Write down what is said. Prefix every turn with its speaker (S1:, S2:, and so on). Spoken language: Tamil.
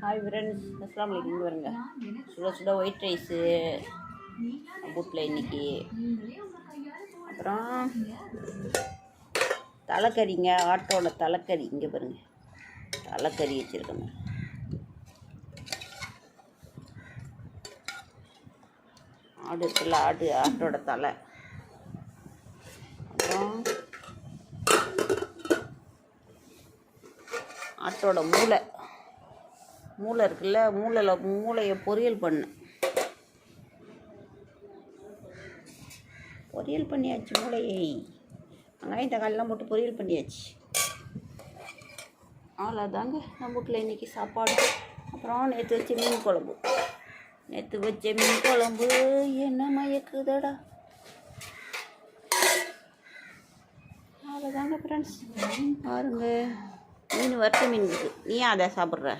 S1: ஹாய் ஃப்ரெண்ட்ஸ், அஸ்ஸலாமு அலைக்கும். வருங்க சுட சுட ஒயிட் ரைஸு வீட்டில் இன்றைக்கி. அப்புறம் தலைக்கறிங்க, ஆட்டோட தலைக்கறி இங்கே பாருங்க, தலைக்கறி வச்சுருக்கோங்க. ஆடு இருக்குல்ல, ஆட்டோட தலை. அப்புறம் ஆட்டோட மூளை இருக்குல்ல, மூளையை பொரியல் பண்ணியாச்சு. மூளையை வெங்காயம் தக்காளிலாம் போட்டு பொரியல் பண்ணியாச்சு. அவ்வளோதாங்க நம்ம வீட்டில் இன்றைக்கி சாப்பாடு. அப்புறம் நேற்று வச்ச மீன் குழம்பு என்ன மயக்குதடா. அவ்வளோதாங்க ஃப்ரெண்ட்ஸ். பாருங்க, வறுத்த மீன் இருக்குது. நீ அதை சாப்பிட்ற?